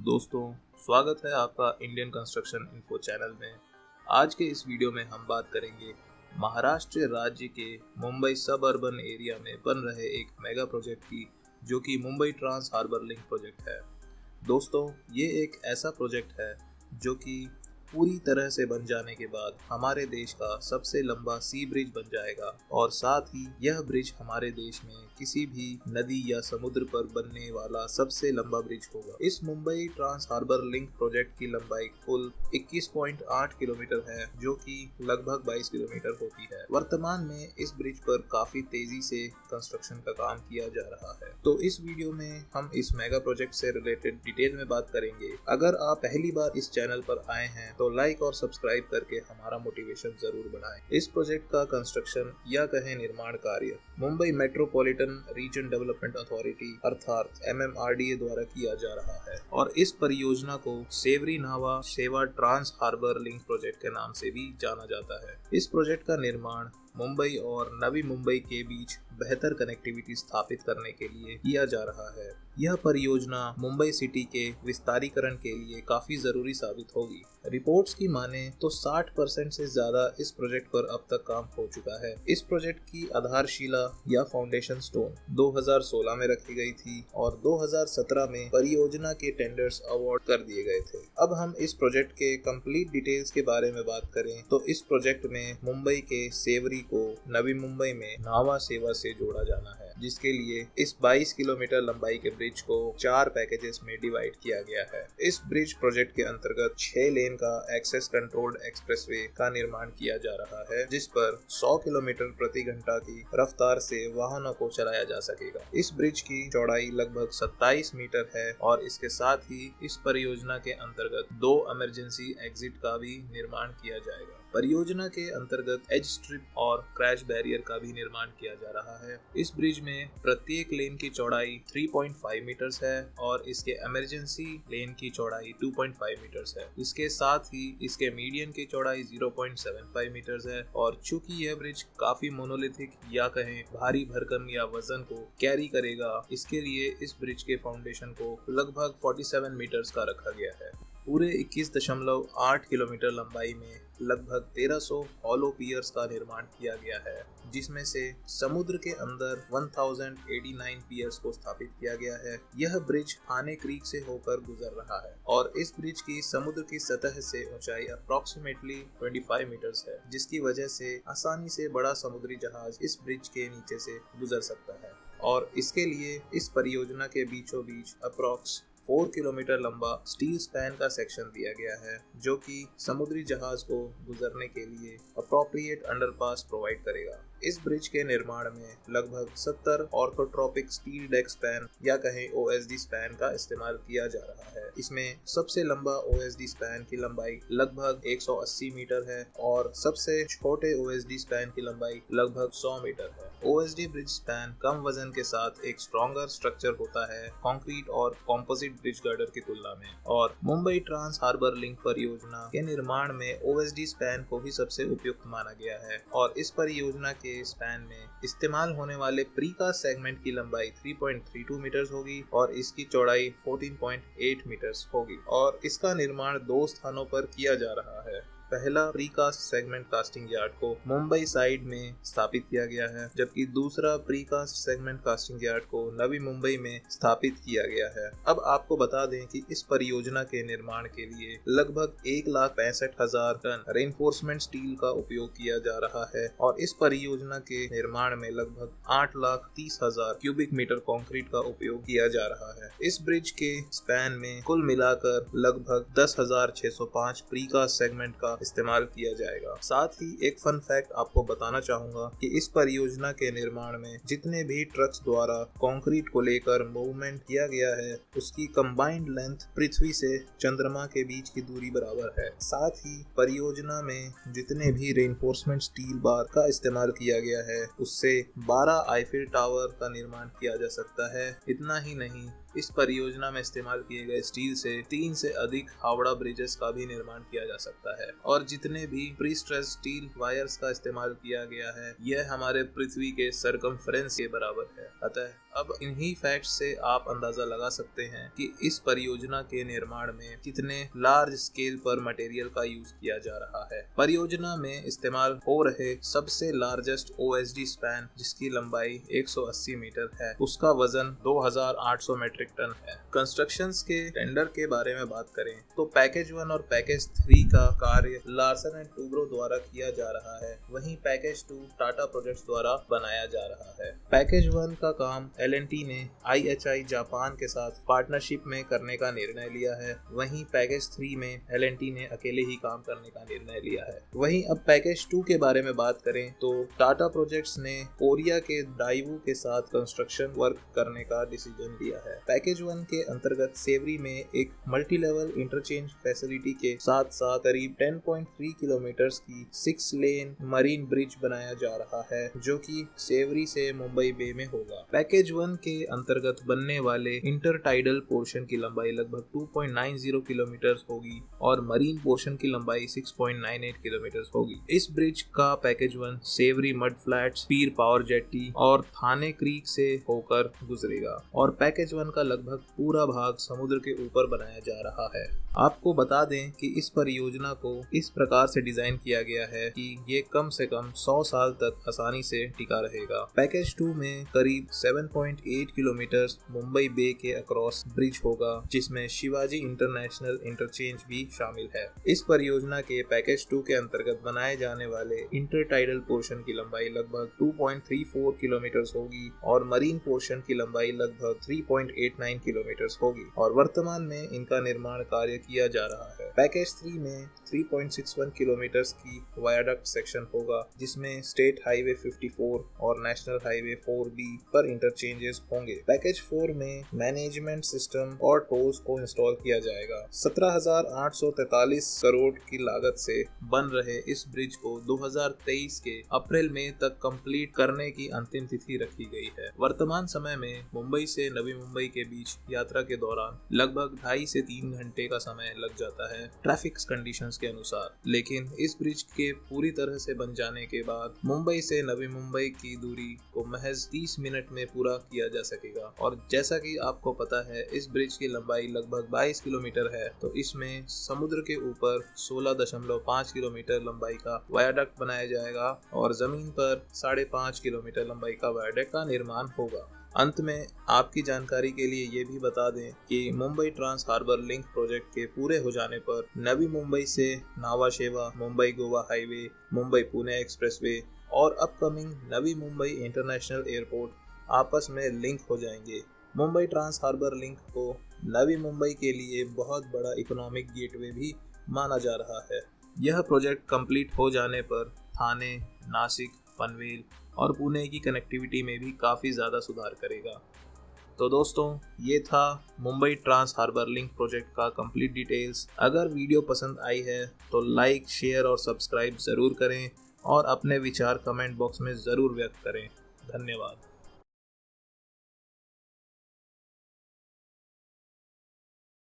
दोस्तों, स्वागत है आपका इंडियन कंस्ट्रक्शन इन्फो चैनल में। आज के इस वीडियो में हम बात करेंगे महाराष्ट्र राज्य के मुंबई सब अर्बन एरिया में बन रहे एक मेगा प्रोजेक्ट की, जो कि Mumbai trans harbour link project है। दोस्तों, ये एक ऐसा प्रोजेक्ट है जो कि पूरी तरह से बन जाने के बाद हमारे देश का सबसे लंबा सी ब्रिज बन जाएगा और साथ ही यह ब्रिज हमारे देश में किसी भी नदी या समुद्र पर बनने वाला सबसे लंबा ब्रिज होगा। इस Mumbai trans harbour link project की लंबाई कुल 21.8 किलोमीटर है, जो कि लगभग 22 किलोमीटर होती है। वर्तमान में इस ब्रिज पर काफी तेजी से कंस्ट्रक्शन का काम किया जा रहा है। तो इस वीडियो में हम इस मेगा प्रोजेक्ट से रिलेटेड डिटेल में बात करेंगे। अगर आप पहली बार इस चैनल पर आए हैं तो लाइक और सब्सक्राइब करके हमारा मोटिवेशन जरूर बढ़ाएं। इस प्रोजेक्ट का कंस्ट्रक्शन या कहें निर्माण कार्य Mumbai metropolitan region development authority अर्थात MMRDA द्वारा किया जा रहा है और इस परियोजना को सेवरी नावा सेवा ट्रांस हार्बर लिंक प्रोजेक्ट के नाम से भी जाना जाता है। इस प्रोजेक्ट का निर्माण मुंबई और नवी मुंबई के बीच बेहतर कनेक्टिविटी स्थापित करने के लिए किया जा रहा है। यह परियोजना मुंबई सिटी के विस्तारीकरण के लिए काफी जरूरी साबित होगी। रिपोर्ट्स की माने तो 60% से ज्यादा इस प्रोजेक्ट पर अब तक काम हो चुका है। इस प्रोजेक्ट की आधारशिला या फाउंडेशन स्टोन 2016 में रखी गई थी और 2017 में परियोजना के टेंडर्स अवार्ड कर दिए गए थे। अब हम इस प्रोजेक्ट के कंप्लीट डिटेल्स के बारे में बात करें तो इस प्रोजेक्ट में मुंबई के सेवरी को नवी मुंबई में नावा सेवा से जोड़ा जाना है, जिसके लिए इस 22 किलोमीटर लंबाई के ब्रिज को 4 पैकेजेस में डिवाइड किया गया है। इस ब्रिज प्रोजेक्ट के अंतर्गत 6 लेन का एक्सेस कंट्रोल्ड एक्सप्रेसवे का निर्माण किया जा रहा है, जिस पर 100 किलोमीटर प्रति घंटा की रफ्तार से वाहनों को चलाया जा सकेगा। इस ब्रिज की चौड़ाई लगभग 27 मीटर है और इसके साथ ही इस परियोजना के अंतर्गत 2 इमरजेंसी एग्जिट का भी निर्माण किया जाएगा। परियोजना के अंतर्गत एज स्ट्रिप और क्रैश बैरियर का भी निर्माण किया जा रहा है। इस ब्रिज में प्रत्येक लेन की चौड़ाई 3.5 मीटर्स है और इसके इमरजेंसी लेन की चौड़ाई 2.5 मीटर्स है। इसके साथ ही इसके मीडियन की चौड़ाई 0.75 मीटर्स है और चूंकि यह ब्रिज काफी मोनोलिथिक या कहें भारी भरकम या वजन को कैरी करेगा, इसके लिए इस ब्रिज के फाउंडेशन को लगभग 47 मीटर्स का रखा गया है। पूरे 21.8 किलोमीटर लंबाई में लगभग 1300 हॉलो पियर्स का निर्माण किया गया है, जिसमें से समुद्र के अंदर 1089 पियर्स को स्थापित किया गया है। यह ब्रिज थाने क्रीक से होकर गुजर रहा है और इस ब्रिज की समुद्र की सतह से ऊंचाई अप्रोक्सीमेटली 25 मीटर्स है, जिसकी वजह से आसानी से बड़ा समुद्री जहाज इस ब्रिज के नीचे से गुजर सकता है। और इसके लिए इस परियोजना के बीचों बीच अप्रोक्स 4 किलोमीटर लंबा स्टील स्पैन का सेक्शन दिया गया है, जो कि समुद्री जहाज को गुजरने के लिए अप्रोप्रिएट अंडरपास प्रोवाइड करेगा। इस ब्रिज के निर्माण में लगभग 70 ऑर्थोट्रोपिक स्टील डेक स्पैन या कहें OSD स्पैन का इस्तेमाल किया जा रहा है। इसमें सबसे लंबा OSD स्पैन की लंबाई लगभग 180 मीटर है और सबसे छोटे OSD स्पैन की लंबाई लगभग 100 मीटर है। OSD ब्रिज स्पैन कम वजन के साथ एक स्ट्रॉन्गर स्ट्रक्चर होता है कंक्रीट और कॉम्पोजिट ब्रिज गर्डर की तुलना में, और मुंबई ट्रांस हार्बर लिंक परियोजना के निर्माण में OSD स्पैन को ही सबसे उपयुक्त माना गया है। और इस परियोजना के स्पैन में इस्तेमाल होने वाले प्रीकास्ट सेगमेंट की लंबाई 3.32 मीटर्स होगी और इसकी चौड़ाई 14.8 मीटर्स होगी और इसका निर्माण 2 स्थानों पर किया जा रहा है। पहला प्रीकास्ट सेगमेंट कास्टिंग यार्ड को मुंबई साइड में स्थापित किया गया है, जबकि दूसरा प्रीकास्ट सेगमेंट कास्टिंग यार्ड को नवी मुंबई में स्थापित किया गया है। अब आपको बता दें कि इस परियोजना के निर्माण के लिए लगभग 1,65,000 टन रेनफोर्समेंट स्टील का उपयोग किया जा रहा है और इस परियोजना के निर्माण में लगभग 8,30,000 क्यूबिक मीटर कंक्रीट का उपयोग किया जा रहा है। इस ब्रिज के स्पैन में कुल मिलाकर लगभग 10,605 प्रीकास्ट सेगमेंट का इस्तेमाल किया जाएगा। साथ ही एक फन फैक्ट आपको बताना चाहूंगा कि इस परियोजना के निर्माण में जितने भी ट्रक्स द्वारा कंक्रीट को लेकर मूवमेंट किया गया है, उसकी कंबाइंड लेंथ पृथ्वी से चंद्रमा के बीच की दूरी बराबर है। साथ ही परियोजना में जितने भी रेनफोर्समेंट स्टील बार का इस्तेमाल किया गया है, उससे 12 आईफिल टावर का निर्माण किया जा सकता है। इतना ही नहीं, इस परियोजना में इस्तेमाल किए गए स्टील से 3 से अधिक हावड़ा ब्रिजेस का भी निर्माण किया जा सकता है और जितने भी प्री स्ट्रेस्ड स्टील वायर्स का इस्तेमाल किया गया है यह हमारे पृथ्वी के सरकमफ्रेंस के बराबर है। अतः अब इन्हीं फैक्ट्स से आप अंदाजा लगा सकते हैं कि इस परियोजना के निर्माण में कितने लार्ज स्केल पर मटेरियल का यूज किया जा रहा है। परियोजना में इस्तेमाल हो रहे सबसे लार्जेस्ट OSD स्पैन जिसकी लंबाई 180 मीटर है, उसका वजन 2800 मेट्रिक टन है। कंस्ट्रक्शंस के टेंडर के बारे में बात करें तो पैकेज 1 और पैकेज 3 का कार्य लार्सन एंड टूब्रो द्वारा किया जा रहा है, वहीं पैकेज 2 टाटा प्रोजेक्ट्स द्वारा बनाया जा रहा है। पैकेज 1 का काम L&T ने IHI जापान के साथ पार्टनरशिप में करने का निर्णय लिया है, वहीं पैकेज 3 में L&T ने अकेले ही काम करने का निर्णय लिया है। वहीं अब पैकेज 2 के बारे में बात करें तो टाटा प्रोजेक्ट्स ने कोरिया के दाइवू के साथ कंस्ट्रक्शन वर्क करने का डिसीजन लिया है। पैकेज 1 के अंतर्गत सेवरी में एक मल्टी लेवल इंटरचेंज फैसिलिटी के साथ साथ करीब 10.3 किलोमीटर की 6 लेन मरीन ब्रिज बनाया जा रहा है जो कि सेवरी से मुंबई बे में होगा। पैकेज 1 के अंतर्गत बनने वाले इंटर टाइडल पोर्शन की लंबाई लगभग 2.90 किलोमीटर होगी और मरीन पोर्शन की लंबाई 6.98 किलोमीटर होगी। इस ब्रिज का पैकेज 1 सेवरी मड फ्लैट्स, पीर पावर जेट्टी और थाने क्रीक से होकर गुजरेगा और पैकेज 1 का लगभग पूरा भाग समुद्र के ऊपर बनाया जा रहा है। आपको बता दें कि इस परियोजना को इस प्रकार से डिजाइन किया गया है कि ये कम से कम 100 साल तक आसानी से टिका रहेगा। पैकेज 2 में करीब 7.8 किलोमीटर मुंबई बे के अक्रॉस ब्रिज होगा जिसमें शिवाजी इंटरनेशनल इंटरचेंज भी शामिल है। इस परियोजना के पैकेज 2 के अंतर्गत बनाए जाने वाले इंटरटाइडल पोर्शन की लंबाई लगभग 2.34 किलोमीटर होगी और मरीन पोर्शन की लंबाई लगभग 3.89 किलोमीटर होगी और वर्तमान में इनका निर्माण कार्य किया जा रहा है। पैकेज 3 में 3.61 किलोमीटर की वायाडक्ट सेक्शन होगा जिसमें स्टेट हाईवे 54 और नेशनल हाईवे 4B पर इंटरचेंजेस होंगे। पैकेज 4 में मैनेजमेंट सिस्टम और टोल्स को इंस्टॉल किया जाएगा। 17,843 करोड़ की लागत से बन रहे इस ब्रिज को 2023 के अप्रैल में तक कंप्लीट करने की अंतिम तिथि रखी गई है। वर्तमान समय में मुंबई से नवी मुंबई के बीच यात्रा के दौरान लगभग 2.5 से 3 घंटे का समय लग जाता है ट्रैफिक कंडीशंस के अनुसार, लेकिन इस ब्रिज के पूरी तरह से बन जाने के बाद मुंबई से नवी मुंबई की दूरी को महज 30 मिनट में पूरा किया जा सकेगा। और जैसा कि आपको पता है इस ब्रिज की लंबाई लगभग 22 किलोमीटर है, तो इसमें समुद्र के ऊपर 16.5 किलोमीटर लंबाई का वायाडक्ट बनाया जाएगा और जमीन पर 5.5 किलोमीटर लंबाई का वायाडक्ट का निर्माण होगा। अंत में आपकी जानकारी के लिए ये भी बता दें कि Mumbai trans harbour link project के पूरे हो जाने पर नवी मुंबई से नावा शेवा, मुंबई गोवा हाईवे, मुंबई पुणे एक्सप्रेसवे और upcoming Navi Mumbai international airport आपस में लिंक हो जाएंगे। मुंबई ट्रांस हार्बर लिंक को नवी मुंबई के लिए बहुत बड़ा इकोनॉमिक गेटवे भी माना जा रहा है। यह प्रोजेक्ट कंप्लीट हो जाने पर थाने, नासिक, पनवेल और पुणे की कनेक्टिविटी में भी काफ़ी ज़्यादा सुधार करेगा। तो दोस्तों, ये था Mumbai trans harbour link project का कंप्लीट डिटेल्स। अगर वीडियो पसंद आई है तो लाइक, शेयर और सब्सक्राइब ज़रूर करें और अपने विचार कमेंट बॉक्स में ज़रूर व्यक्त करें। धन्यवाद।